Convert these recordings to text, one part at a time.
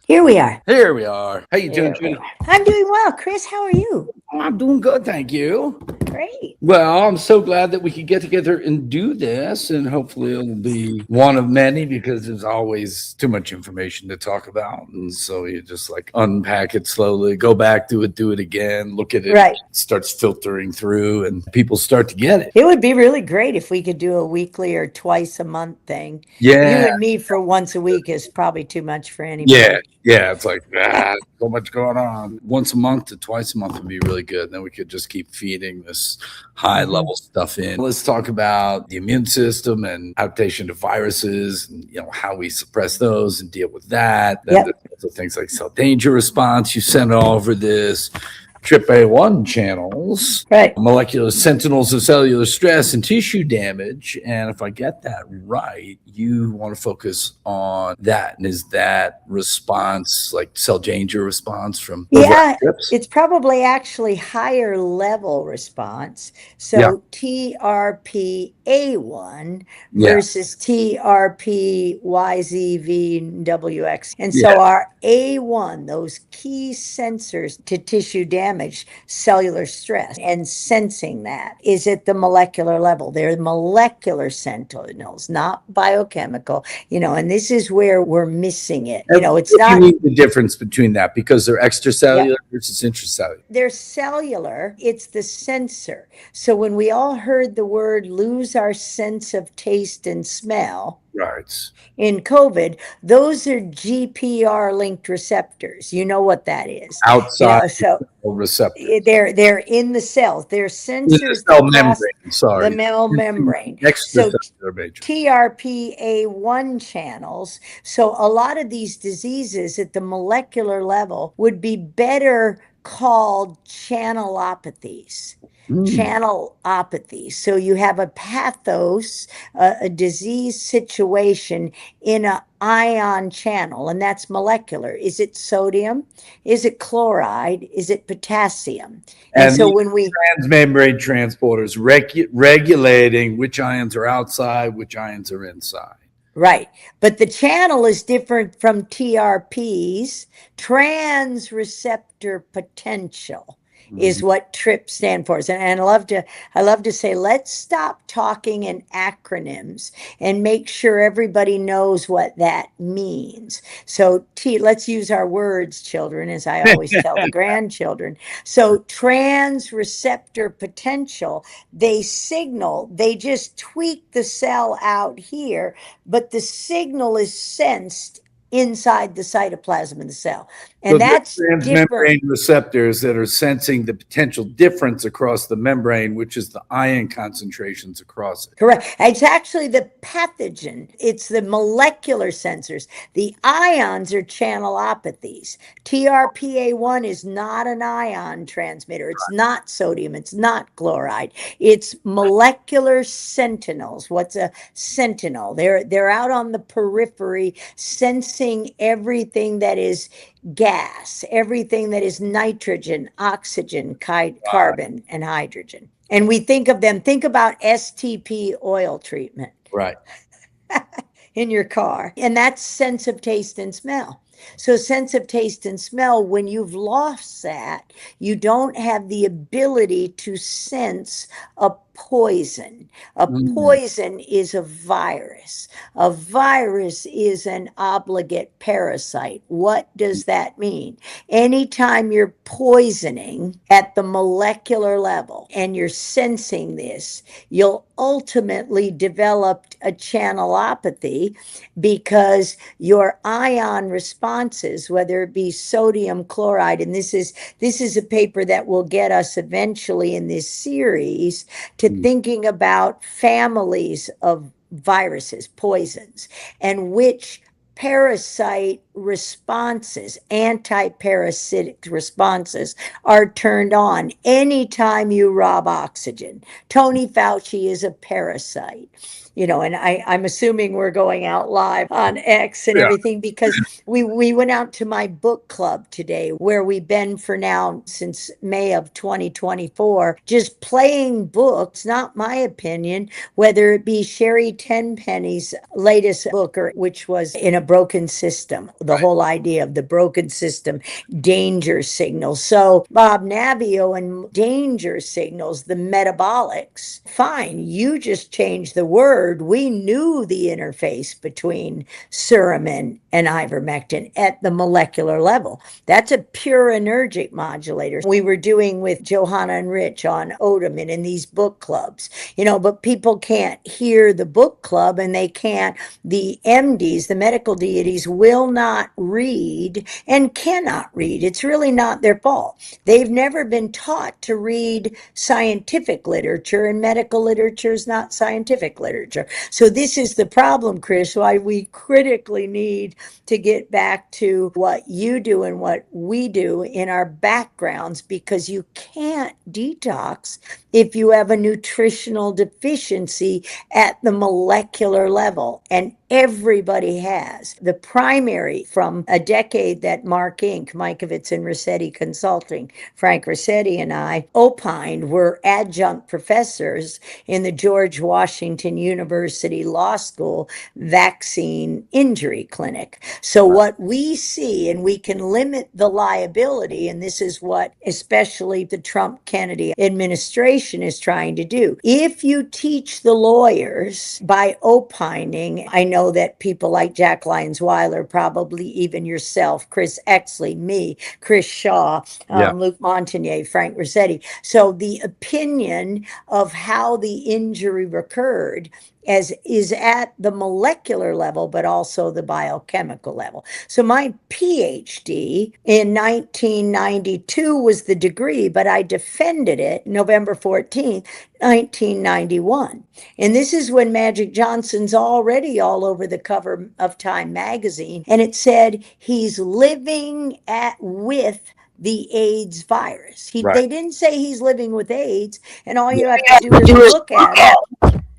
Here we are. Here we are. How you doing, Judy? I'm doing well. Chris, how are you? I'm doing good, thank you. Great. Well, I'm so glad that we could get together and do this, and hopefully it'll be one of many because there's always too much information to talk about. And so you just like unpack it slowly, go back to it, do it again, look at it, Right. it starts filtering through, and people start to get it. It would be really great if we could do a weekly or twice a month thing. Yeah. You and me for once a week is probably too much for anybody. Yeah, it's like so much going on. Once a month to twice a month would be really good. Then we could just keep feeding this high level stuff in. Let's talk about the immune system and adaptation to viruses, and how we suppress those and deal with that. Then there's things like cell danger response. You sent over this. TRPA1 channels, right? Molecular sentinels of cellular stress and tissue damage. And if I get that right, you want to focus on that. And is that response like cell danger response from trips? It's probably actually higher level response. So TRPA1 versus TRPYZVWX. And so our A1, those key sensors to tissue damage, cellular stress, and sensing that is at the molecular level. They're molecular sentinels, not biochemical, and this is where we're missing it. It's not. You need the difference between that because they're extracellular versus intracellular. They're cellular. It's the sensor. So when we all heard the word lose our sense of taste and smell, right, in COVID, those are GPR linked receptors. You know what that is. Outside receptors. They're in the cells. They're sensors the cell membrane. the cell membrane. So TRPA1 channels. So a lot of these diseases at the molecular level would be better called channelopathies. Channelopathy. So you have a pathos, a disease situation in an ion channel, and that's molecular. Is it sodium? Is it chloride? Is it potassium? And so when we transmembrane transporters regulating which ions are outside, which ions are inside. Right. But the channel is different from TRPs. Trans receptor potential is what TRIP stand for. And I love to say, let's stop talking in acronyms and make sure everybody knows what that means. So let's use our words, children, as I always tell the grandchildren. So trans receptor potential, they just tweak the cell out here, but the signal is sensed inside the cytoplasm of the cell. And so that's transmembrane receptors that are sensing the potential difference across the membrane, which is the ion concentrations across it. Correct. It's actually the pathogen. It's the molecular sensors. The ions are channelopathies. TRPA1 is not an ion transmitter. It's not sodium. It's not chloride. It's molecular sentinels. What's a sentinel? They're out on the periphery sensing everything that is gas, everything that is nitrogen, oxygen, carbon, and hydrogen. And we think about STP oil treatment. Right. In your car. And that's sense of taste and smell. So sense of taste and smell, when you've lost that, you don't have the ability to sense a poison. A poison is a virus. A virus is an obligate parasite. What does that mean? Anytime you're poisoning at the molecular level and you're sensing this, you'll ultimately develop a channelopathy because your ion responses, whether it be sodium chloride, and this is a paper that will get us eventually in this series to thinking about families of viruses, poisons, and which parasite responses, anti-parasitic responses are turned on anytime you rob oxygen. Tony Fauci is a parasite. and I'm assuming we're going out live on X and Yeah. everything, because we went out to my book club today, where we've been for now since May of 2024, just playing books, not my opinion, whether it be Sherry Tenpenny's latest book, or which was In a Broken System, the whole idea of the broken system, danger signals. So Bob Navio and danger signals, the metabolics, fine, you just changed the word. We knew the interface between suramin and ivermectin at the molecular level. That's a purinergic modulator. We were doing with Johanna and Rich on Odom and in these book clubs, but people can't hear the book club, and they can't, the MDs, the medical deities, will not read and cannot read. It's really not their fault. They've never been taught to read scientific literature, and medical literature is not scientific literature. So this is the problem, Chris, why we critically need to get back to what you do and what we do in our backgrounds, because you can't detox if you have a nutritional deficiency at the molecular level. And everybody has. The primary, from a decade that Mark Inc., Mikovits and Rossetti Consulting, Frank Rossetti and I opined, were adjunct professors in the George Washington University Law School Vaccine Injury Clinic. So what we see, and we can limit the liability, and this is what especially the Trump-Kennedy administration is trying to do. If you teach the lawyers by opining, I know that people like Jack Lyons Weiler, probably even yourself, Chris Exley, me, Chris Shaw, Luc Montagnier, Frank Rossetti. So the opinion of how the injury recurred is at the molecular level, but also the biochemical level. So my PhD in 1992 was the degree, but I defended it November 14th, 1991. And this is when Magic Johnson's already all over the cover of Time magazine. And it said he's living with the AIDS virus. They didn't say he's living with AIDS, and all you have to do is look at him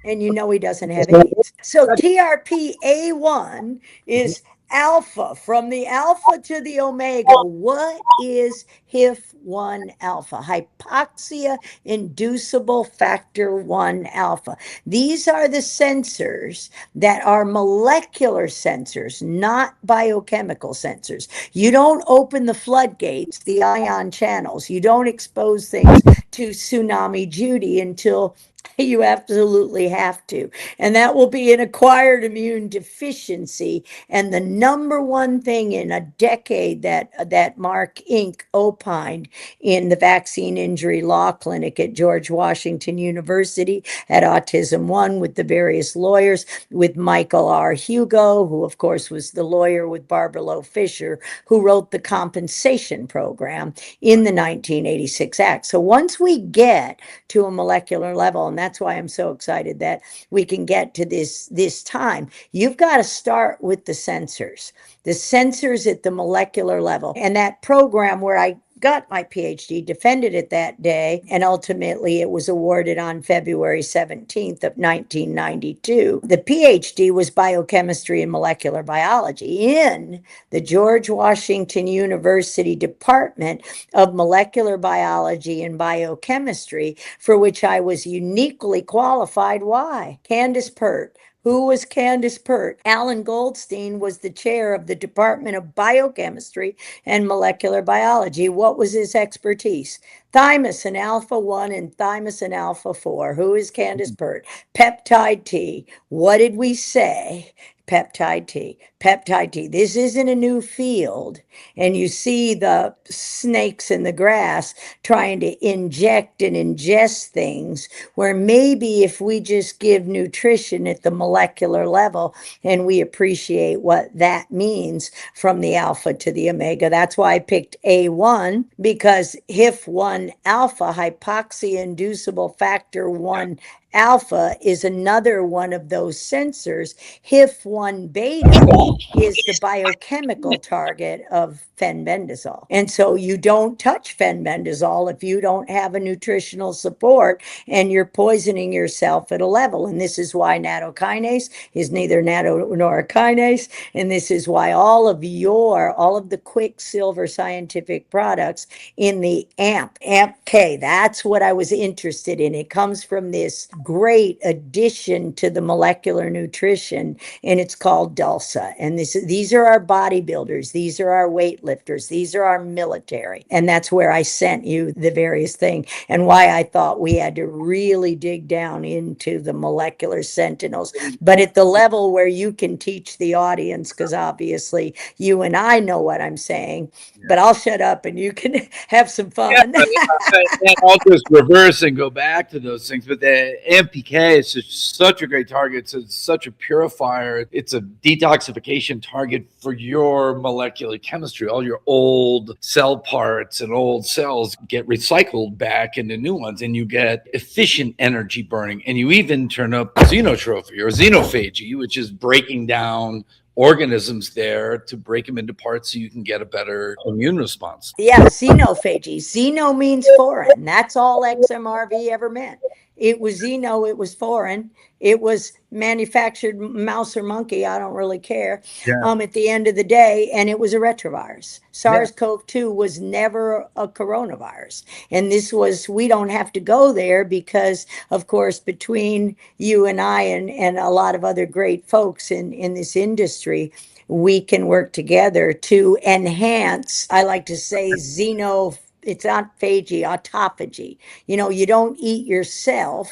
and you know he doesn't have AIDS. So TRPA1 is alpha, from the alpha to the omega. What is HIF1 alpha? Hypoxia inducible factor 1 alpha. These are the sensors that are molecular sensors, not biochemical sensors. You don't open the floodgates, the ion channels. You don't expose things to tsunami Judy until you absolutely have to. And that will be an acquired immune deficiency. And the number one thing in a decade that Mark Inc. opined in the Vaccine Injury Law Clinic at George Washington University at Autism One, with the various lawyers, with Michael R. Hugo, who of course was the lawyer with Barbara Loe Fisher, who wrote the compensation program in the 1986 Act. So once we get to a molecular level, and that's why I'm so excited that we can get to this time, you've got to start with the sensors at the molecular level. And that program where I got my PhD, defended it that day, and ultimately it was awarded on February 17th of 1992. The PhD was Biochemistry and Molecular Biology in the George Washington University Department of Molecular Biology and Biochemistry, for which I was uniquely qualified. Why? Candace Pert. Who was Candace Pert? Alan Goldstein was the chair of the Department of Biochemistry and Molecular Biology. What was his expertise? Thymosin alpha 1 and thymosin alpha 4. Who is Candace Pert? Peptide T. What did we say? Peptide T. Peptide T. This isn't a new field. And you see the snakes in the grass trying to inject and ingest things, where maybe if we just give nutrition at the molecular level and we appreciate what that means from the alpha to the omega. That's why I picked A1, because HIF1 alpha, hypoxia inducible factor 1 alpha, is another one of those sensors. HIF1 beta is the biochemical target of fenbendazole. And so you don't touch fenbendazole if you don't have a nutritional support and you're poisoning yourself at a level. And this is why nattokinase is neither natto nor a kinase. And this is why all of the Quicksilver Scientific products in the AMP-K, that's what I was interested in. It comes from this great addition to the molecular nutrition, and it's called DULSA. And these are our bodybuilders, these are our weightlifters, these are our military. And that's where I sent you the various thing, and why I thought we had to really dig down into the molecular sentinels, but at the level where you can teach the audience, because obviously you and I know what I'm saying, but I'll shut up and you can have some fun. And I'll just reverse and go back to those things. But the MPK is just such a great target. It's such a purifier. It's a detoxification target for your molecular chemistry. All your old cell parts and old cells get recycled back into new ones, and you get efficient energy burning. And you even turn up xenotrophy or xenophagy, which is breaking down organisms there to break them into parts so you can get a better immune response. Yeah, xenophagy. Xeno means foreign. That's all XMRV ever meant. It was xeno, it was foreign. It was manufactured mouse or monkey, I don't really care, at the end of the day, and it was a retrovirus. SARS-CoV-2 was never a coronavirus. And we don't have to go there because, of course, between you and I and a lot of other great folks in this industry, we can work together to enhance, I like to say, it's not phagy, autophagy. You don't eat yourself.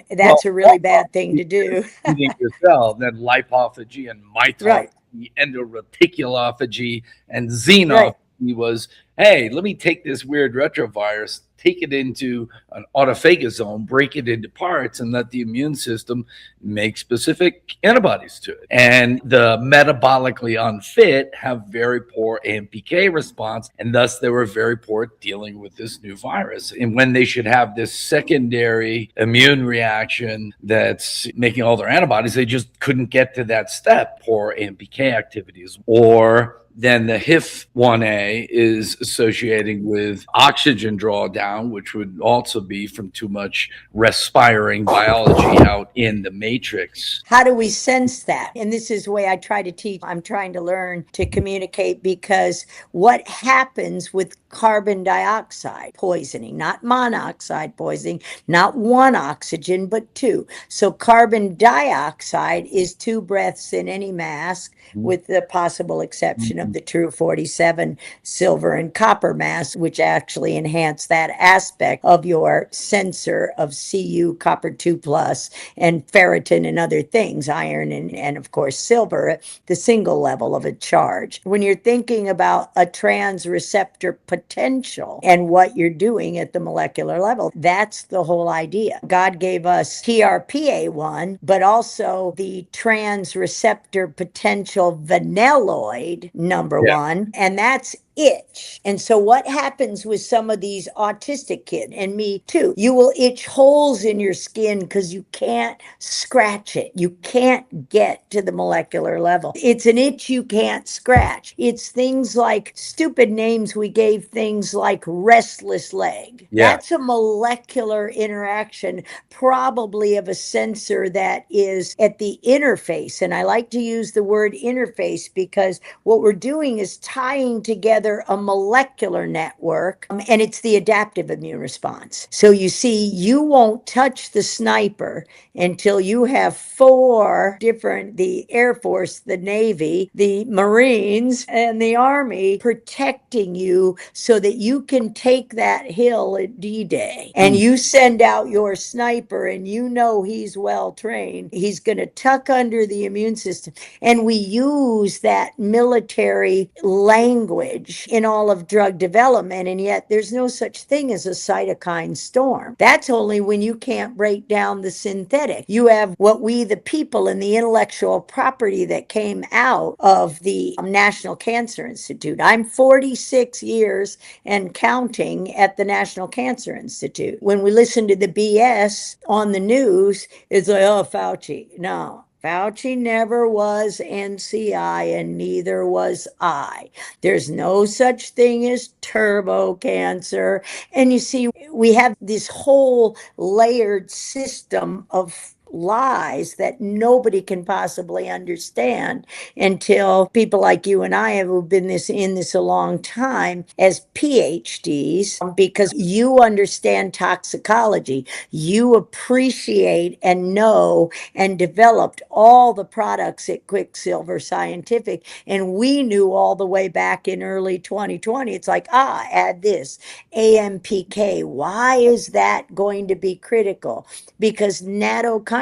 That's a really bad thing to do. Eating yourself, then lipophagy and mitophagy, Right. endoreticulophagy, and xenophagy was, hey, let me take this weird retrovirus, take it into an autophagosome, break it into parts, and let the immune system make specific antibodies to it. And the metabolically unfit have very poor AMPK response, and thus they were very poor dealing with this new virus. And when they should have this secondary immune reaction that's making all their antibodies, they just couldn't get to that step, poor AMPK activities. Or then the HIF1A is associating with oxygen drawdown, which would also be from too much respiring biology out in the matrix. How do we sense that? And this is the way I try to teach. I'm trying to learn to communicate, because what happens with carbon dioxide poisoning, not monoxide poisoning, not one oxygen, but two. So carbon dioxide is 2 breaths in any mask, with the possible exception of the true 47 silver and copper mask, which actually enhance that aspect of your sensor of Cu, copper 2+, and ferritin and other things, iron and of course silver at the single level of a charge. When you're thinking about a trans receptor potential and what you're doing at the molecular level, that's the whole idea. God gave us TRPA1, but also the trans receptor potential vanilloid number one, and that's itch. And so what happens with some of these autistic kids, and me too, you will itch holes in your skin because you can't scratch it. You can't get to the molecular level. It's an itch you can't scratch. It's things like stupid names we gave things like restless leg. That's a molecular interaction, probably of a sensor that is at the interface. And I like to use the word interface because what we're doing is tying together a molecular network, and it's the adaptive immune response. So you see, you won't touch the sniper until you have 4 different, the Air Force, the Navy, the Marines, and the Army protecting you so that you can take that hill at D-Day. And you send out your sniper and you know he's well trained. He's going to tuck under the immune system. And we use that military language in all of drug development, and yet there's no such thing as a cytokine storm. That's only when you can't break down the synthetic. You have what we, the people, and the intellectual property that came out of the National Cancer Institute. I'm 46 years and counting at the National Cancer Institute. When we listen to the BS on the news, it's like, oh, Fauci. No. Fauci never was NCI and neither was I. There's no such thing as turbo cancer. And you see, we have this whole layered system of lies that nobody can possibly understand until people like you and I have been in this a long time as PhDs, because you understand toxicology. You appreciate and know and developed all the products at Quicksilver Scientific. And we knew all the way back in early 2020, it's like, add this AMPK. Why is that going to be critical? Because nattokinase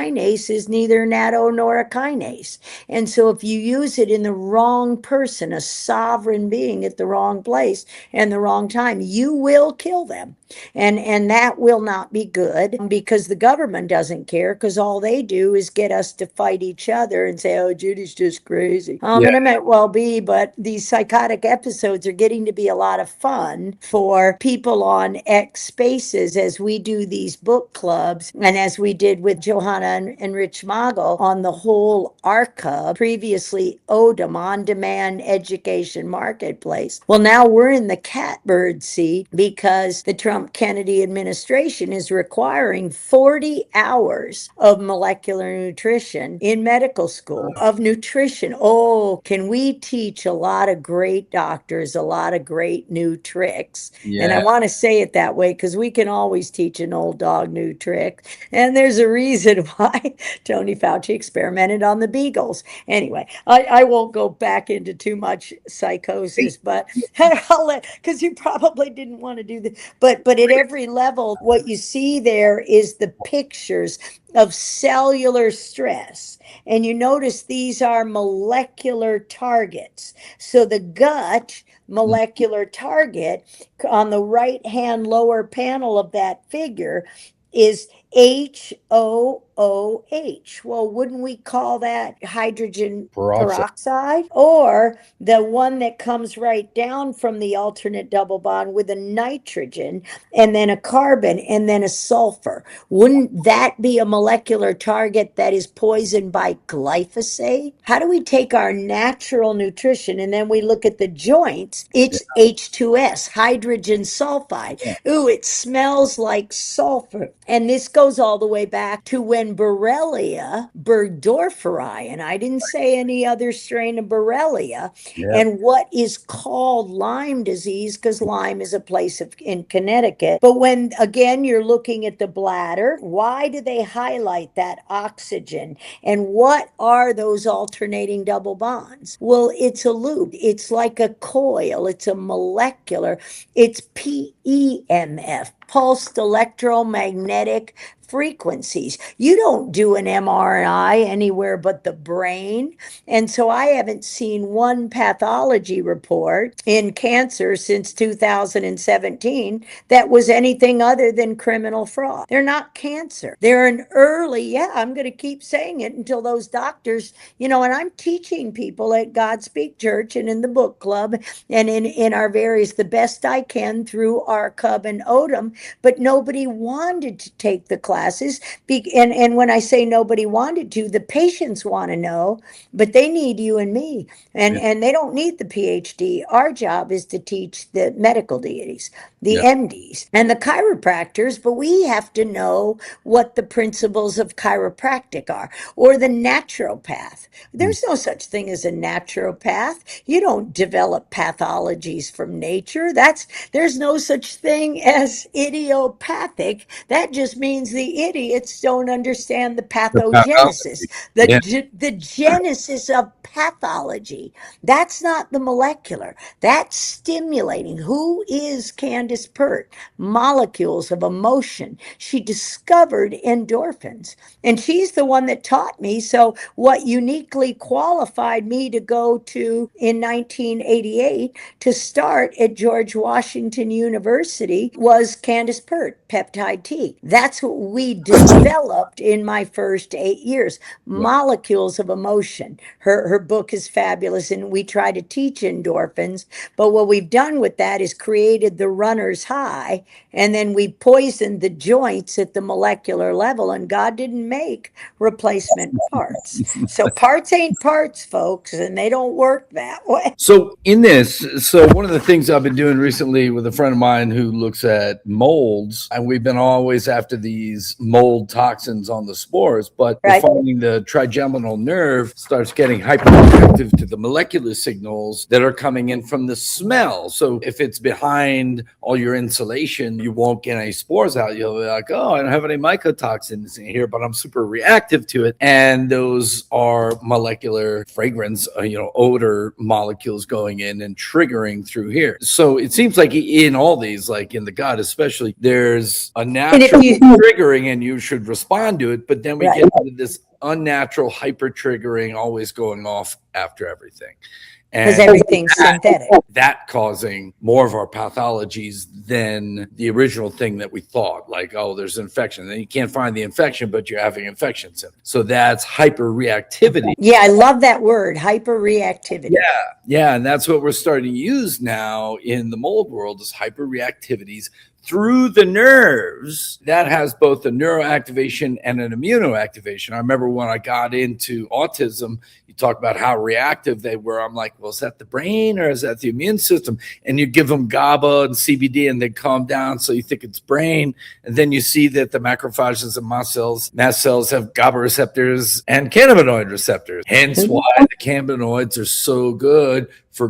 is neither natto nor a kinase. And so if you use it in the wrong person, a sovereign being at the wrong place and the wrong time, you will kill them. And that will not be good, because the government doesn't care, because all they do is get us to fight each other and say, oh, Judy's just crazy. Yeah. And it might well be, but these psychotic episodes are getting to be a lot of fun for people on X Spaces as we do these book clubs, and as we did with Johanna and Rich Mogel on the whole ARCA, previously ODM, on-demand education marketplace. Well, now we're in the catbird seat because the Trump-Kennedy administration is requiring 40 hours of molecular nutrition in medical school, of nutrition. Oh, can we teach a lot of great doctors a lot of great new tricks? And I Yeah. want to say it that way because we can always teach an old dog new trick. And there's a reason why Tony Fauci experimented on the beagles. Anyway, I won't go back into too much psychosis, but I'll let, because you probably didn't want to do that. But at every level, what you see there is the pictures of cellular stress. And you notice these are molecular targets. So the gut molecular target on the right hand lower panel of that figure is HOOH. Well, wouldn't we call that hydrogen Peroxide. peroxide? Or the one that comes right down from the alternate double bond with a nitrogen and then a carbon and then a sulfur. Wouldn't that be a molecular target that is poisoned by glyphosate? How do we take our natural nutrition and then we look at the joints? It's H2S, hydrogen sulfide. Yeah. Ooh, it smells like sulfur. And this goes all the way back to when Borrelia burgdorferi, and I didn't say any other strain of Borrelia, Yeah. and what is called Lyme disease, because Lyme is a place in Connecticut. But when, again, you're looking at the bladder, why do they highlight that oxygen? And what are those alternating double bonds? Well, it's a loop. It's like a coil. It's a molecular. It's PEMF, pulsed electromagnetic frequencies. You don't do an MRI anywhere but the brain. And so I haven't seen one pathology report in cancer since 2017 that was anything other than criminal fraud. They're not cancer. They're an early, I'm going to keep saying it until those doctors, and I'm teaching people at Godspeak Church and in the book club and in our various, the best I can through our Cub and Odom, but nobody wanted to take the classes. And when I say nobody wanted to, the patients want to know, but they need you and me, and they don't need the PhD. Our job is to teach the medical deities, the MDs, and the chiropractors, but we have to know what the principles of chiropractic are, or the naturopath. There's no such thing as a naturopath. You don't develop pathologies from nature. There's no such thing as idiopathic. That just means the idiots don't understand the pathogenesis, Yeah. the genesis of pathology. That's not the molecular. That's stimulating. Who is Candace Pert? Molecules of emotion. She discovered endorphins, and she's the one that taught me. So what uniquely qualified me to go to in 1988 to start at George Washington University was Candace Candace Pert, peptide T. That's what we developed in my first 8 years. Molecules of emotion. Her book is fabulous, and we try to teach endorphins. But what we've done with that is created the runner's high, and then we poisoned the joints at the molecular level, and God didn't make replacement parts. So parts ain't parts, folks, and they don't work that way. So one of the things I've been doing recently with a friend of mine who looks at molds, and we've been always after these mold toxins on the spores, but we're finding the trigeminal nerve starts getting hyperreactive to the molecular signals that are coming in from the smell. So if it's behind all your insulation, you won't get any spores out. You'll be like, oh, I don't have any mycotoxins in here, but I'm super reactive to it. And those are molecular fragrance, odor molecules going in and triggering through here. So it seems like in all these, like in the gut especially, there's a natural triggering and you should respond to it. But then we get into this unnatural hyper triggering, always going off after everything. Because everything's synthetic. That causing more of our pathologies than the original thing that we thought, like, oh, there's an infection. Then you can't find the infection, but you're having infections in it. So that's hyper-reactivity. Yeah, I love that word, hyper-reactivity. Yeah, and that's what we're starting to use now in the mold world is hyper-reactivities through the nerves. That has both a neuroactivation and an immunoactivation. I remember when I got into autism, you talk about how reactive they were. I'm like, well, is that the brain or is that the immune system? And you give them GABA and CBD and they calm down. So you think it's brain. And then you see that the macrophages and mast cells have GABA receptors and cannabinoid receptors. Hence why the cannabinoids are so good for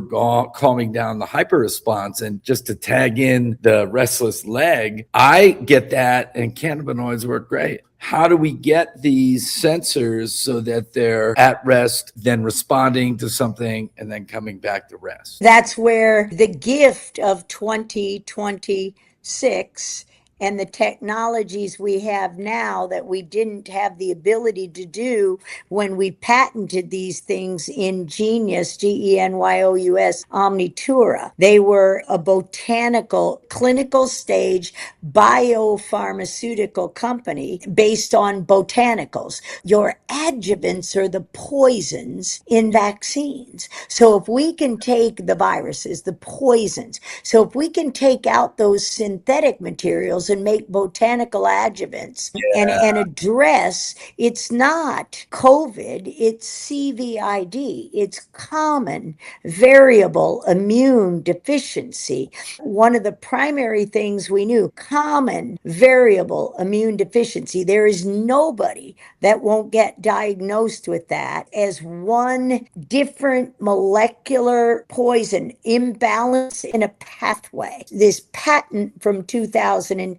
calming down the hyper-response. And just to tag in the restless leg, I get that, and cannabinoids work great. How do we get these sensors so that they're at rest, then responding to something, and then coming back to rest? That's where the gift of 2026 and the technologies we have now that we didn't have the ability to do when we patented these things in Genius, Genyous, Omnitura. They were a botanical clinical stage biopharmaceutical company based on botanicals. Your adjuvants are the poisons in vaccines. So if we can take the viruses, the poisons, so if we can take out those synthetic materials and make botanical adjuvants and address, it's not COVID, it's CVID. It's common variable immune deficiency. One of the primary things we knew, common variable immune deficiency. There is nobody that won't get diagnosed with that as one different molecular poison imbalance in a pathway. This patent from 2010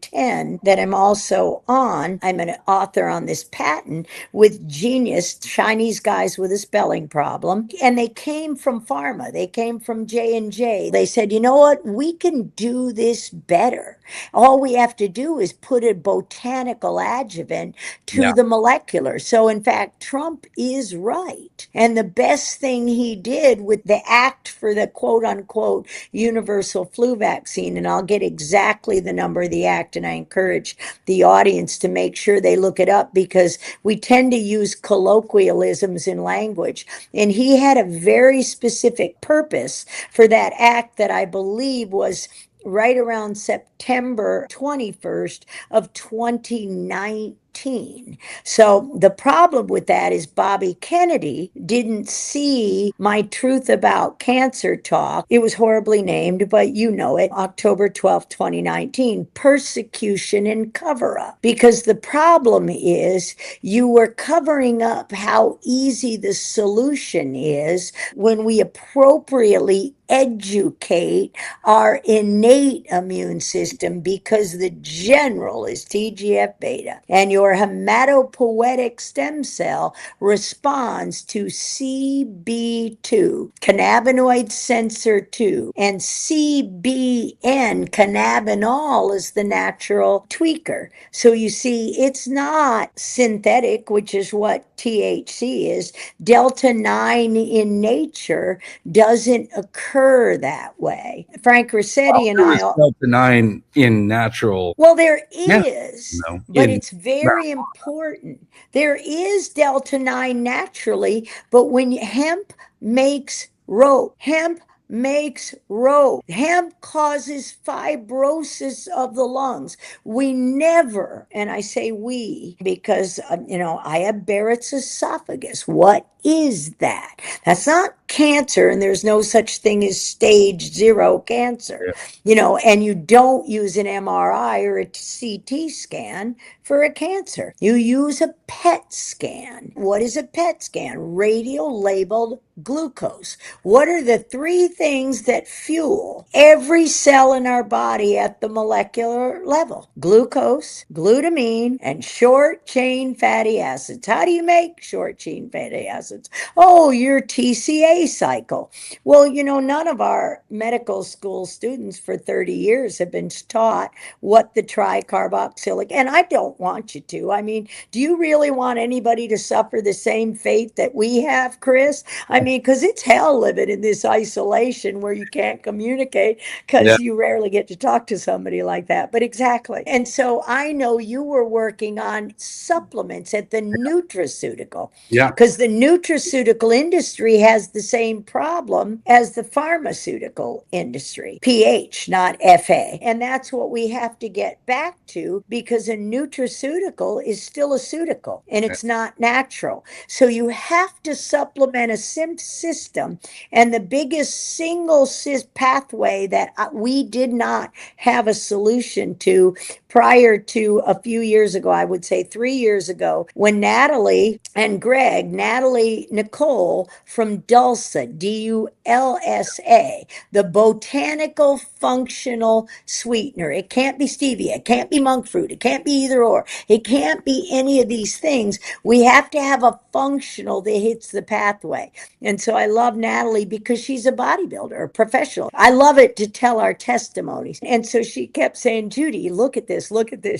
that I'm also on, I'm an author on this patent with Genius, Chinese guys with a spelling problem, and they came from pharma. They came from J&J. They said, you know what? We can do this better. All we have to do is put a botanical adjuvant to the molecular. So in fact, Trump is right. And the best thing he did with the act for the quote unquote universal flu vaccine, and I'll get exactly the number of the act, and I encourage the audience to make sure they look it up because we tend to use colloquialisms in language. And he had a very specific purpose for that act that I believe was right around September 21st of 2019. So the problem with that is Bobby Kennedy didn't see my Truth About Cancer talk. It was horribly named, but you know it, October 12th, 2019, persecution and cover up. Because the problem is you were covering up how easy the solution is when we appropriately educate our innate immune system, because the general is TGF beta and your hematopoietic stem cell responds to CB2, cannabinoid sensor 2, and CBN, cannabinol, is the natural tweaker. So you see, it's not synthetic, which is what THC is. Delta 9 in nature doesn't occur occur that way. Frank Rossetti and There I, is delta 9 in natural. well, there Yeah. is, No, but in it's very important. There is delta 9 naturally, but when hemp makes hemp causes fibrosis of the lungs. We never, and I say we because, I have Barrett's esophagus. What is that? That's not cancer, and there's no such thing as stage 0 cancer. And you don't use an MRI or a CT scan for a cancer. You use a PET scan. What is a PET scan? Radial labeled glucose. What are the 3 things that fuel every cell in our body at the molecular level? Glucose, glutamine, and short chain fatty acids. How do you make short chain fatty acids? Oh, your TCA cycle. Well, none of our medical school students for 30 years have been taught what the tricarboxylic, and I don't want you to. I mean, do you really want anybody to suffer the same fate that we have, Chris? I mean, because it's hell living in this isolation where you can't communicate Yeah. because you rarely get to talk to somebody like that. But exactly. And so I know you were working on supplements at the nutraceutical, Yeah. because the nutraceutical industry has the same problem as the pharmaceutical industry. pH, not FA. And that's what we have to get back to, because a nutraceutical is still a ceutical and it's not natural. So you have to supplement a system. And the biggest single pathway that we did not have a solution to prior to a few years ago, I would say 3 years ago, when Natalie Nicole from Dulsa, DULSA, the botanical functional sweetener. It can't be stevia. It can't be monk fruit. It can't be either or. It can't be any of these things. We have to have a functional that hits the pathway. And so I love Natalie because she's a bodybuilder, a professional. I love it to tell our testimonies. And so she kept saying, Judy, look at this,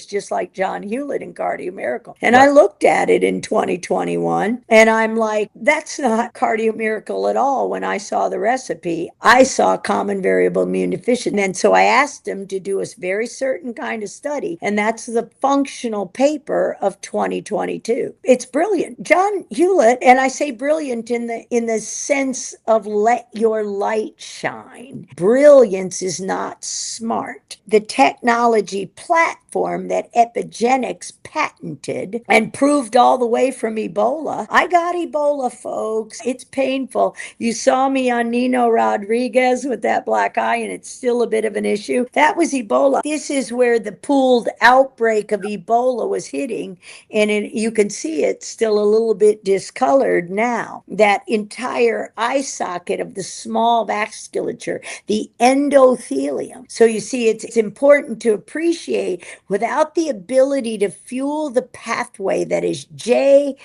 just like John Hewlett in Cardio Miracle. And I looked at it in 2021 and I'm like, that's not Cardio Miracle at all. When I saw the recipe, I saw common variable immune deficiency. And so I asked him to do a very certain kind of study. And that's the functional paper of 2022. It's brilliant. John Hewlett, and I say brilliant in the sense of let your light shine. Brilliance is not smart. The technology platform that Epigenics patented and proved all the way from Ebola. I got Ebola, folks. It's painful. You saw me on Nino Rodriguez with that black eye, and it's still a bit of an issue. That was Ebola. This is where the pooled outbreak of Ebola was hitting, and you can see it's still a little bit discolored now. That entire eye socket of the small vasculature, the endothelium. So you see, it's important to appreciate, without the ability to fuel the pathway that is JNK,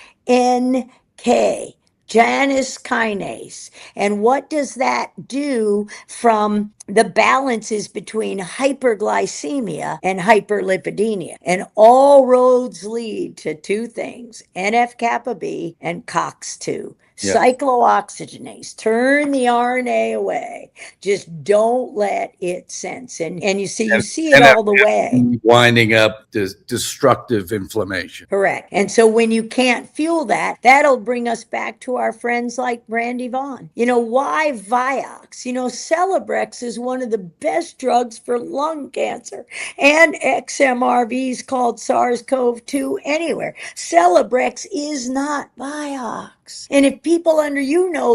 Janus kinase. And what does that do from the balances between hyperglycemia and hyperlipidemia? And all roads lead to 2 things, NF-kappa B and COX-2. Yeah. Cyclooxygenase. Turn the RNA away. Just don't let it sense. And you see it all the way. Winding up this destructive inflammation. Correct. And so when you can't fuel that, that'll bring us back to our friends like Brandy Vaughn. Why Vioxx? Celebrex is one of the best drugs for lung cancer, and XMRVs called SARS-CoV-2 anywhere. Celebrex is not Vioxx. And if people under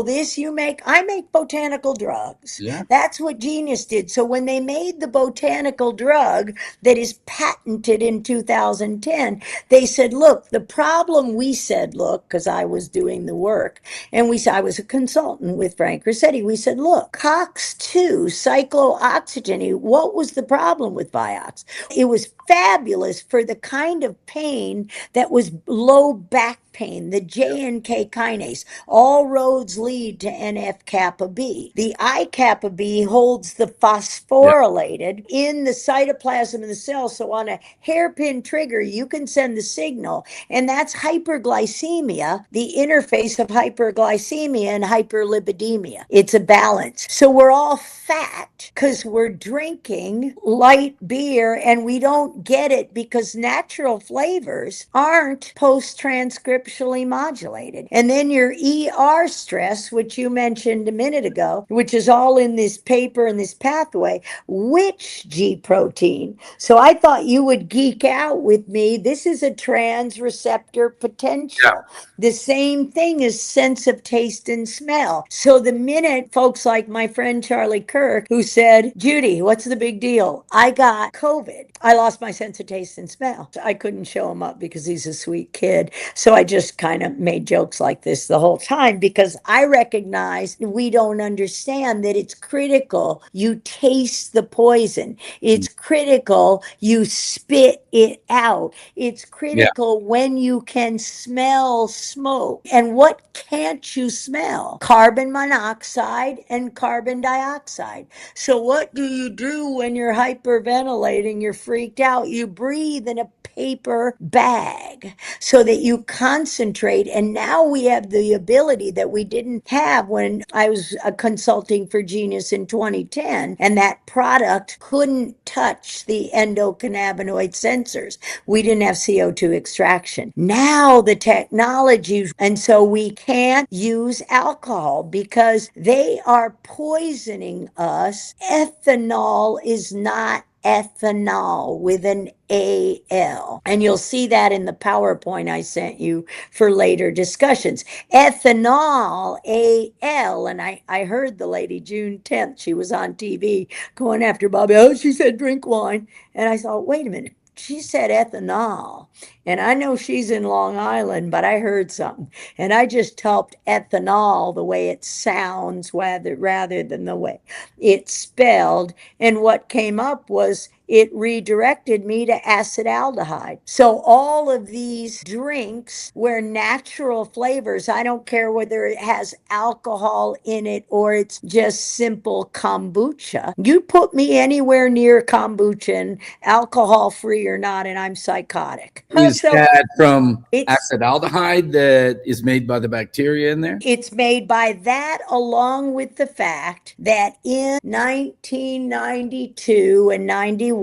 this, I make botanical drugs. Yeah. That's what Genius did. So when they made the botanical drug that is patented in 2010, they said, look, the problem, because I was doing the work, and I was a consultant with Frank Rossetti. We said, look, COX-2, cyclooxygenase, what was the problem with Vioxx? It was fabulous for the kind of pain that was low back pain, the J&K kinase. All roads lead to NF-kappa B. The I-kappa B holds the phosphorylated in the cytoplasm of the cell. So on a hairpin trigger, you can send the signal. And that's hyperglycemia, the interface of hyperglycemia and hyperlipidemia. It's a balance. So we're all fat because we're drinking light beer and we don't get it because natural flavors aren't post-transcriptionally modulated. And then your ER stress, which you mentioned a minute ago, which is all in this paper and this pathway, which G protein? So I thought you would geek out with me. This is a trans receptor potential. Yeah. The same thing as sense of taste and smell. So the minute folks like my friend Charlie Kirk, who said, Judy, what's the big deal? I got COVID. I lost my sense of taste and smell. I couldn't show him up because he's a sweet kid. So I just kind of made jokes like this the whole time because I recognize we don't understand that it's critical you taste the poison. It's critical you spit it out. It's critical when you can smell smoke. And what can't you smell? Carbon monoxide and carbon dioxide. So what do you do when you're hyperventilating? You're freaked out. You breathe in a paper bag so that you concentrate. And now we have the ability that we didn't have when I was consulting for Genius in 2010, and that product couldn't touch the endocannabinoid sensors. We didn't have CO2 extraction. Now the technology, and so we can't use alcohol because they are poisoning us. Ethanol is not ethanol with an AL. And you'll see that in the PowerPoint I sent you for later discussions. Ethanol, AL. And I heard the lady June 10th, she was on TV going after Bobby. Oh, she said drink wine. And I thought, wait a minute. She said ethanol. And I know she's in Long Island, but I heard something. And I just typed ethanol the way it sounds rather than the way it's spelled. And what came up was it redirected me to acetaldehyde. So all of these drinks where natural flavors, I don't care whether it has alcohol in it or it's just simple kombucha. You put me anywhere near kombucha, and alcohol free or not, and I'm psychotic. Is So that from it's acetaldehyde that is made by the bacteria in there? It's made by that, along with the fact that in 1992 and 91,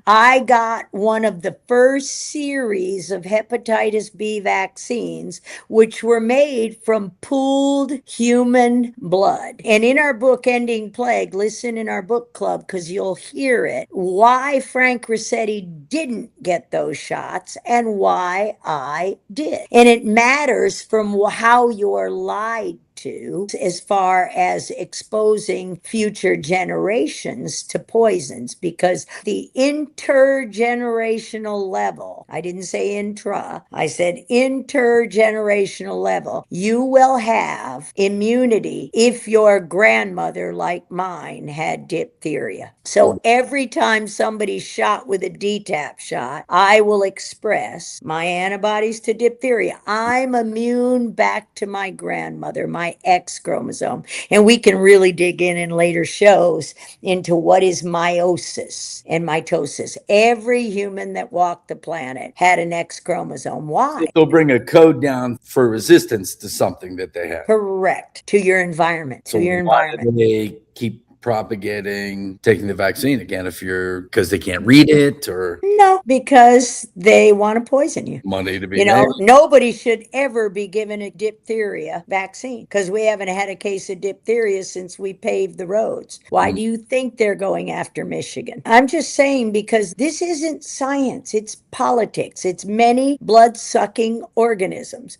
I got one of the first series of hepatitis B vaccines, which were made from pooled human blood. And in our book, Ending Plague, listen in our book club because you'll hear it, why Frank Rossetti didn't get those shots and why I did. And it matters from how you're lied to as far as exposing future generations to poisons, because the intergenerational level, I didn't say intra, I said intergenerational level, you will have immunity if your grandmother, like mine, had diphtheria. So every time somebody's shot with a DTaP shot, I will express my antibodies to diphtheria. I'm immune back to my grandmother, my X chromosome. And we can really dig in later shows into what is meiosis and mitosis. Every human that walked the planet had an X chromosome. Why? They'll bring a code down for resistance to something that they have. Correct. To your environment. So to your why environment. do they keep propagating taking the vaccine again because they can't read it or No, because they want to poison you. money to be You know, made? nobody should ever be given a diphtheria vaccine because we haven't had a case of diphtheria since we paved the roads. Why do you think they're going after Michigan? I'm just saying because this isn't science, it's politics. It's many blood-sucking organisms.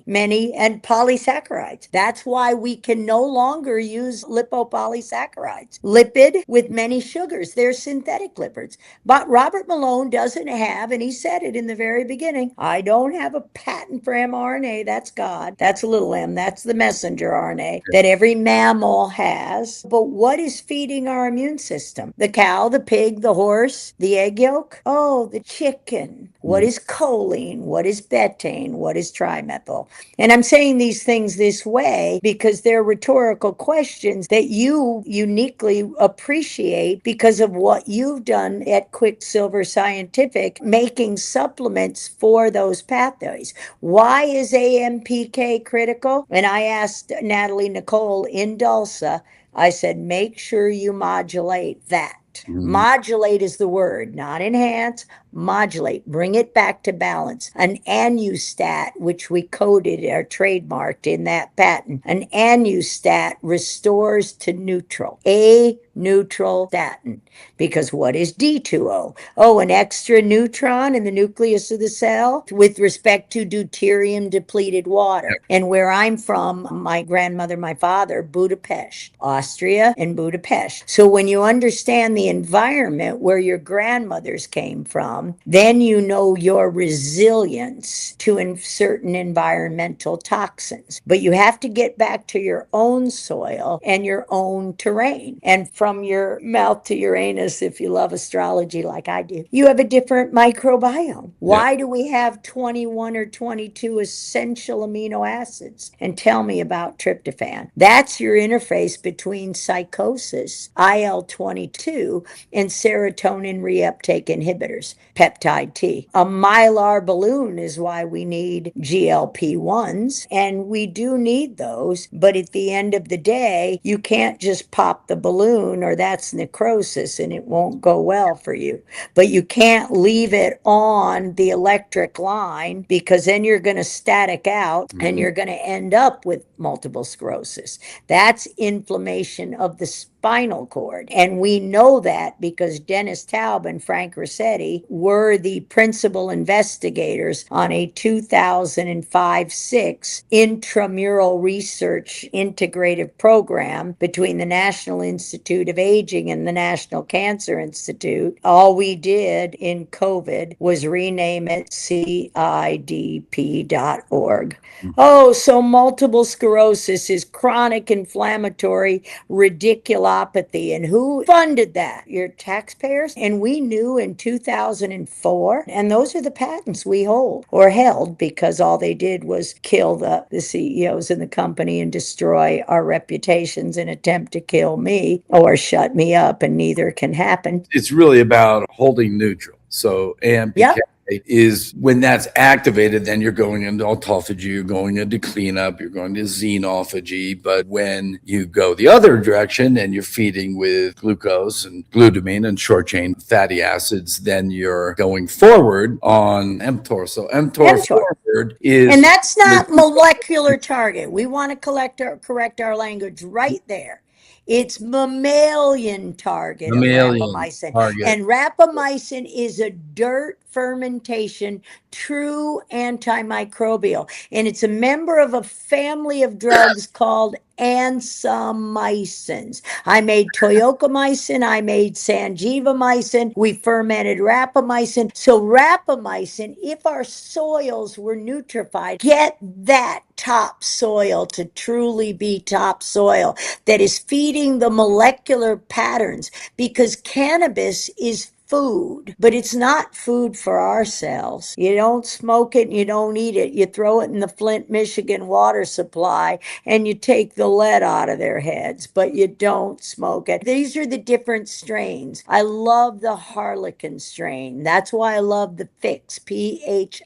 Many, and polysaccharides. That's why we can no longer use lipopolysaccharides. polysaccharides. Lipid with many sugars. They're synthetic lipids. But Robert Malone doesn't have, and he said it in the very beginning, I don't have a patent for mRNA. That's God. That's a little m. That's the messenger RNA that every mammal has. But what is feeding our immune system? The cow, the pig, the horse, the egg yolk? Oh, the chicken. What is choline? What is betaine? What is trimethyl? And I'm saying these things this way because they're rhetorical questions that you uniquely appreciate because of what you've done at Quicksilver Scientific, making supplements for those pathways. Why is AMPK critical? And I asked Natalie Nicole in Dulce, I said, make sure you modulate that. Modulate is the word, not enhance. Modulate, bring it back to balance. An annustat, which we coded or trademarked in that patent, an annustat restores to neutral, a neutral statin. Because what is D2O? Oh, an extra neutron in the nucleus of the cell with respect to deuterium depleted water. And where I'm from, my grandmother, my father, Budapest, Austria and Budapest. So when you understand the environment where your grandmothers came from, then you know your resilience to certain environmental toxins. But you have to get back to your own soil and your own terrain. And from your mouth to Uranus, if you love astrology like I do, you have a different microbiome. Why do we have 21 or 22 essential amino acids? And tell me about tryptophan. That's your interface between psychosis, IL-22, and serotonin reuptake inhibitors, peptide T. A mylar balloon is why we need GLP-1s, and we do need those, but at the end of the day, you can't just pop the balloon or that's necrosis and it won't go well for you. But you can't leave it on the electric line because then you're going to static out and you're going to end up with multiple sclerosis. That's inflammation of the spinal cord. And we know that because Dennis Taub and Frank Rossetti were the principal investigators on a 2005-6 intramural research integrative program between the National Institute of Aging and the National Cancer Institute. All we did in COVID was rename it CIDP.org. Oh, so multiple sclerosis is chronic inflammatory radiculopathy. And who funded that? Your taxpayers? And we knew in 2004, and those are the patents we hold or held because all they did was kill the CEOs in the company and destroy our reputations and attempt to kill me or shut me up, and neither can happen. It's really about holding neutral. So AMPK is when that's activated, then you're going into autophagy, you're going into cleanup, you're going to xenophagy. But when you go the other direction and you're feeding with glucose and glutamine and short chain fatty acids, then you're going forward on mTOR. So mTOR forward is, and that's not molecular target. We want to correct our language right there. It's mammalian target of rapamycin. And rapamycin is a dirt fermentation, true antimicrobial. And it's a member of a family of drugs called ansomycins. I made toyocamycin, I made sangivamycin, we fermented rapamycin. So rapamycin, if our soils were nutrified, get that top soil to truly be top soil that is feeding the molecular patterns, because cannabis is food, but it's not food for our cells. You don't smoke it and you don't eat it. You throw it in the Flint, Michigan water supply and you take the lead out of their heads, but you don't smoke it. These are the different strains. I love the Harlequin strain. That's why I love the Phix, Phix.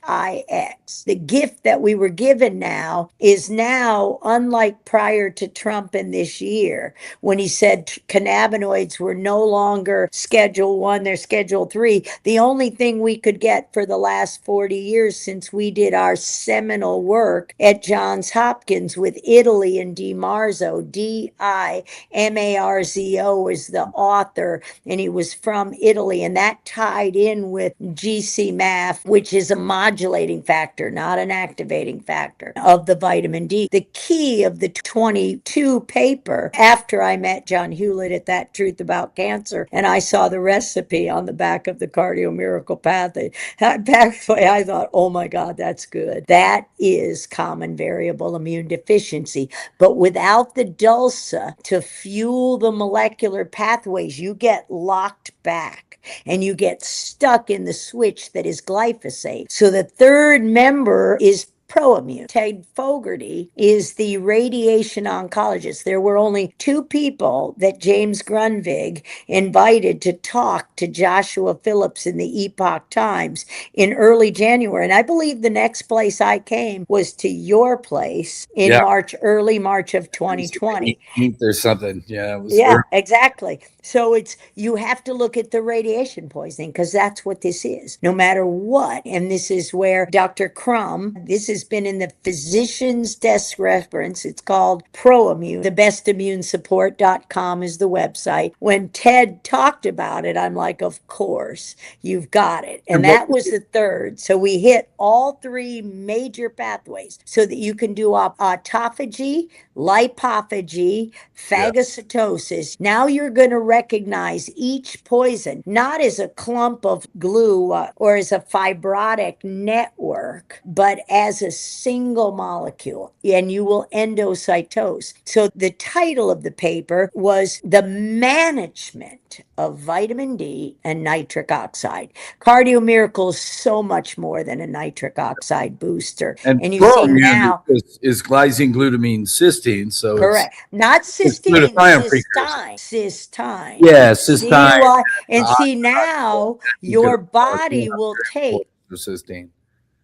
The gift that we were given now is now, unlike prior to Trump in this year, when he said cannabinoids were no longer Schedule 1, they're Schedule Schedule 3. The only thing we could get for the last 40 years since we did our seminal work at Johns Hopkins with Italy and DiMarzo, Dimarzo is the author, and he was from Italy, and that tied in with GCMAF, which is a modulating factor, not an activating factor of the vitamin D. The key of the 22 paper, after I met John Hewlett at That Truth About Cancer, and I saw the recipe on the back of the Cardio Miracle Pathway, I thought, oh my God, that's good. That is common variable immune deficiency. But without the DULSA to fuel the molecular pathways, you get locked back and you get stuck in the switch that is glyphosate. So the third member is proimmune. Ted Fogarty is the radiation oncologist. There were only 2 people that James Grunwig invited to talk to Joshua Phillips in the Epoch Times in early January. And I believe the next place I came was to your place in early March of 2020. There's something. Yeah. It was Exactly. So you have to look at the radiation poisoning, because that's what this is, no matter what. And this is where Dr. Crum, this has been in the physician's desk reference. It's called ProImmune. Thebestimmunesupport.com is the website. When Ted talked about it, I'm like, of course, you've got it. And that was the third. So we hit all 3 major pathways so that you can do autophagy, lipophagy, phagocytosis. Now you're going to recognize each poison not as a clump of glue or as a fibrotic network, but as a single molecule, and you will endocytose. So the title of the paper was The Management of Vitamin D and Nitric Oxide. Cardio Miracle is so much more than a nitric oxide booster. And you see now is glycine, glutamine, cysteine. So correct. Not cysteine, cystine. Yeah, cystine. And see, now your body will take cysteine.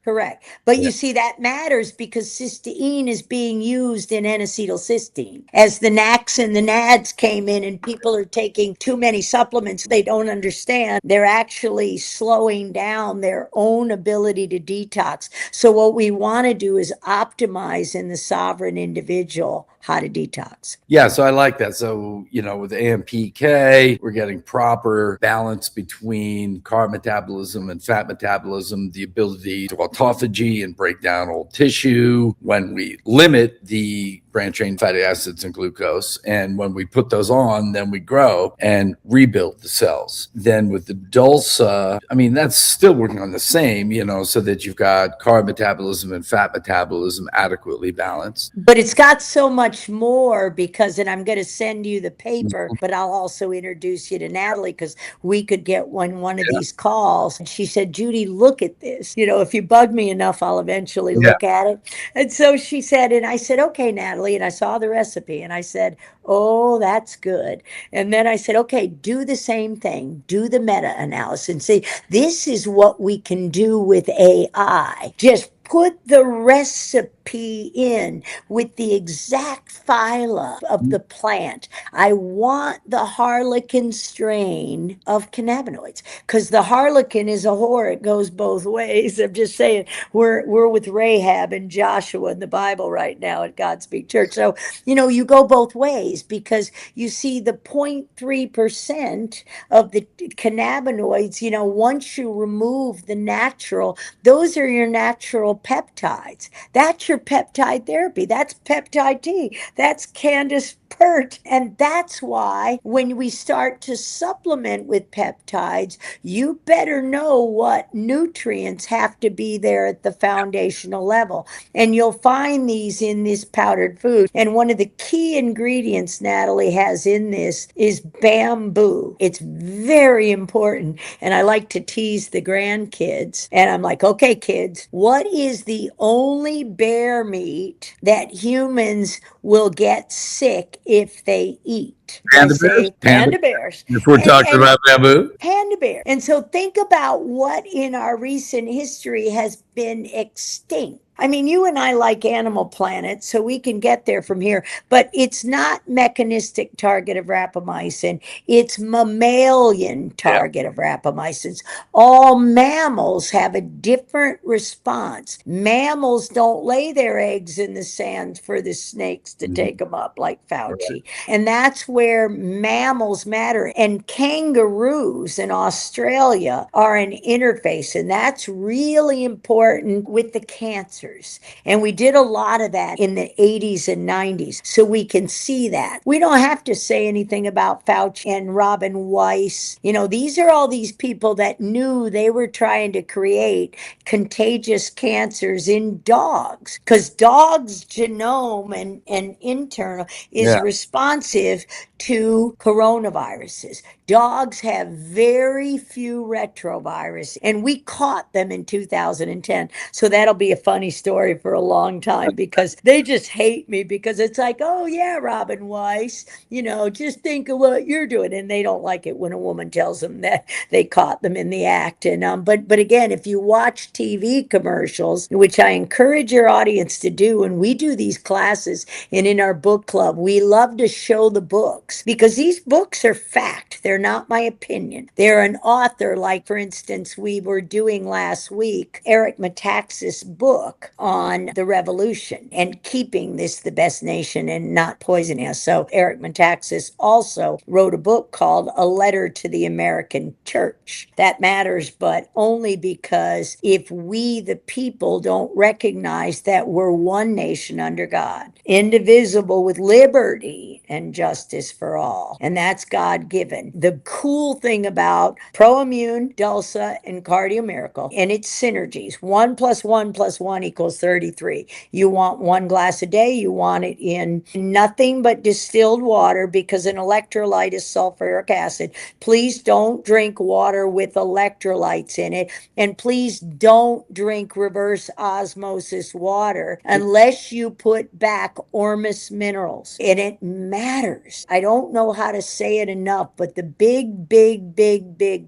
Correct. But you see, that matters because cysteine is being used in N-acetylcysteine. As the NACs and the NADs came in and people are taking too many supplements, they don't understand. They're actually slowing down their own ability to detox. So what we want to do is optimize in the sovereign individual how to detox. Yeah, so I like that. So, with AMPK, we're getting proper balance between carb metabolism and fat metabolism, the ability to autophagy and break down old tissue when we limit the branched-chain fatty acids and glucose. And when we put those on, then we grow and rebuild the cells. Then with the DULSA, that's still working on the same, so that you've got carb metabolism and fat metabolism adequately balanced. But it's got so much more because, and I'm going to send you the paper, but I'll also introduce you to Natalie because we could get one of these calls. And she said, Judy, look at this. If you bug me enough, I'll eventually look at it. And so she said, and I said, okay, Natalie. And I saw the recipe and I said, oh, that's good. And then I said, okay, do the same thing. Do the meta-analysis and see, this is what we can do with AI. Just put the recipe in with the exact phyla of the plant. I want the harlequin strain of cannabinoids because the harlequin is a whore. It goes both ways. I'm just saying, we're with Rahab and Joshua in the Bible right now at Godspeak Church. So, you go both ways because you see the 0.3% of the cannabinoids, once you remove the natural, those are your natural peptides. That's your peptide therapy. That's peptide T. That's Candace Pert. And that's why when we start to supplement with peptides, you better know what nutrients have to be there at the foundational level. And you'll find these in this powdered food. And one of the key ingredients Natalie has in this is bamboo. It's very important. And I like to tease the grandkids. And I'm like, okay, kids, what is the only bear meat that humans will get sick if they eat? Panda bears? Panda bears. If we're talking about bamboo? Panda bear. And so think about what in our recent history has been extinct. I mean, you and I like Animal Planet, so we can get there from here, but it's not mechanistic target of rapamycin. It's mammalian target of rapamycins. All mammals have a different response. Mammals don't lay their eggs in the sand for the snakes to take them up like Fauci. And that's where mammals matter. And kangaroos in Australia are an interface, and that's really important with the cancers. And we did a lot of that in the 80s and 90s, so we can see that. We don't have to say anything about Fauci and Robin Weiss. You know, these are all these people that knew they were trying to create contagious cancers in dogs, because dogs' genome and internal is responsive to coronaviruses. Dogs have very few retrovirus, and we caught them in 2010. So that'll be a funny story for a long time, because they just hate me, because it's like, oh yeah, Robin Weiss, you know, just think of what you're doing. And they don't like it when a woman tells them that they caught them in the act. And but again, if you watch TV commercials, which I encourage your audience to do, and we do these classes and in our book club, we love to show the books, because these books are fact. They're not my opinion. They're an author, like, for instance, we were doing last week Eric Metaxas' book on the revolution and keeping this the best nation and not poisoning us. So Eric Metaxas also wrote a book called A Letter to the American Church. That matters, but only because if we, the people, don't recognize that we're one nation under God, indivisible, with liberty and justice for all, and that's God-given. The cool thing about ProImmune, Dulsa, and CardioMiracle and its synergies, 1 + 1 + 1 = 33. You want 1 glass a day, you want it in nothing but distilled water, because an electrolyte is sulfuric acid. Please don't drink water with electrolytes in it, and please don't drink reverse osmosis water unless you put back Ormus minerals. And it matters. I don't know how to say it enough, but the big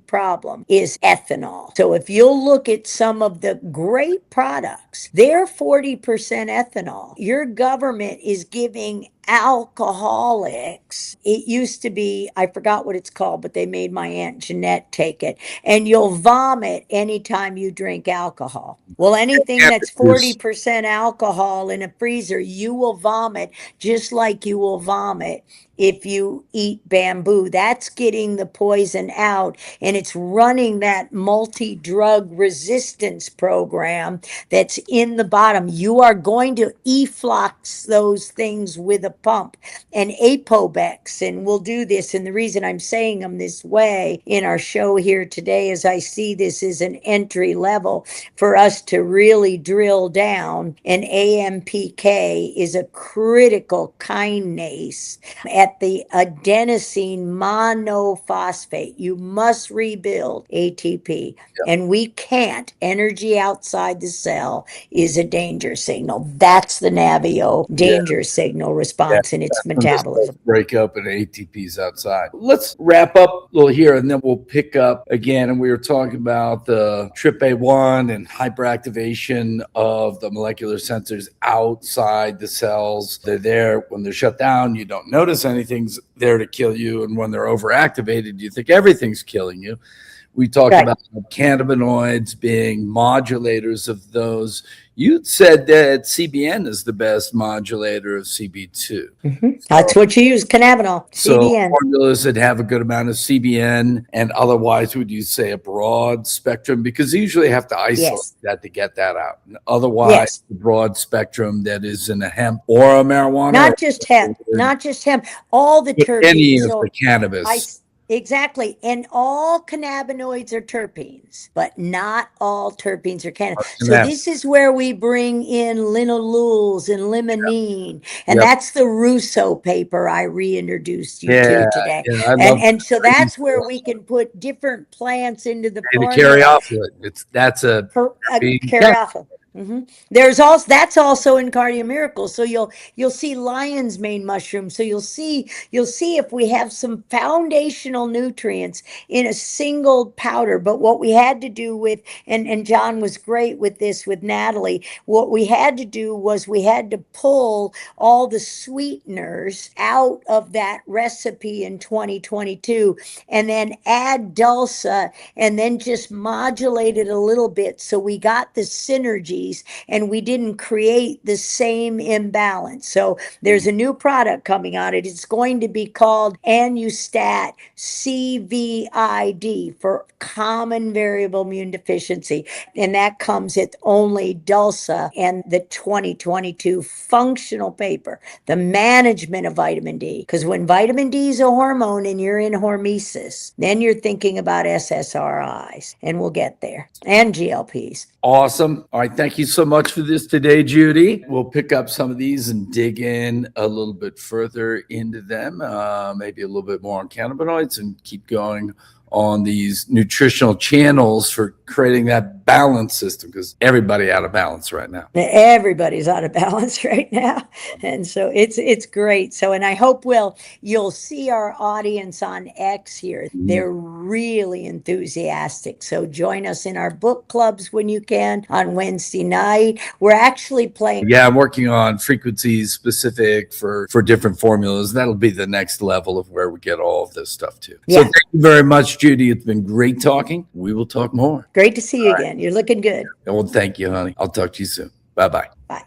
problem is ethanol. So if you'll look at some of the great products, they're 40% ethanol. Your government is giving alcoholics, it used to be, I forgot what it's called, but they made my Aunt Jeanette take it, and you'll vomit anytime you drink alcohol. Well, anything that's 40% alcohol in a freezer, you will vomit, just like you will vomit if you eat bamboo. That's getting the poison out, and it's running that multi-drug resistance program that's in the bottom. You are going to efflux those things with a pump, and Apobex, and we'll do this. And the reason I'm saying them this way in our show here today is I see this as an entry level for us to really drill down. And AMPK is a critical kinase at the adenosine monophosphate. You must rebuild ATP. And we can't. Energy outside the cell is a danger signal. That's the Navio danger signal response in its metabolism. Break up and ATP's outside. Let's wrap up a little here, and then we'll pick up again. And we were talking about the TRPA1 and hyperactivation of the molecular sensors outside the cells. They're there when they're shut down. You don't notice anything's there to kill you. And when they're overactivated, you think everything's killing you. We talked about cannabinoids being modulators of those. You said that CBN is the best modulator of CB2. That's what you use, cannabinol, CBN. So formulas that have a good amount of CBN, and otherwise, would you say a broad spectrum? Because you usually have to isolate that to get that out. Otherwise, the broad spectrum that is in a hemp or a marijuana. Not just hemp, all the terpenes. Any of the cannabis. Exactly. And all cannabinoids are terpenes, but not all terpenes are cannabinoids. So this is where we bring in linolules and limonene. And that's the Russo paper I reintroduced you to today. And so that's where we can put different plants into the formula. Caryophyllene. That's a caryophyllene. There's also, that's also in Cardio Miracle. So you'll see lion's mane mushroom. So you'll see if we have some foundational nutrients in a single powder. But what we had to do with, and John was great with this with Natalie, what we had to do was we had to pull all the sweeteners out of that recipe in 2022 and then add dulsa and then just modulate it a little bit so we got the synergies and we didn't create the same imbalance. So there's a new product coming out. It's going to be called Anustat CVID for common variable immune deficiency. And that comes with only dulsa and the 2022 functional paper, the management of vitamin D. Because when vitamin D is a hormone and you're in hormesis, then you're thinking about SSRIs, and we'll get there, and GLPs. Awesome. All right. Thank you so much for this today, Judy. We'll pick up some of these and dig in a little bit further into them, maybe a little bit more on cannabinoids, and keep going on these nutritional channels for creating that balance system, because everybody out of balance right now. Everybody's out of balance right now. And so it's great. So, and I hope you'll see our audience on X here. They're really enthusiastic. So join us in our book clubs when you can on Wednesday night. We're actually playing. Yeah, I'm working on frequencies specific for different formulas. That'll be the next level of where we get all of this stuff to. Yeah. So thank you very much, Judy. It's been great talking. We will talk more. Great to see you again. You're looking good. Well, thank you, honey. I'll talk to you soon. Bye-bye. Bye.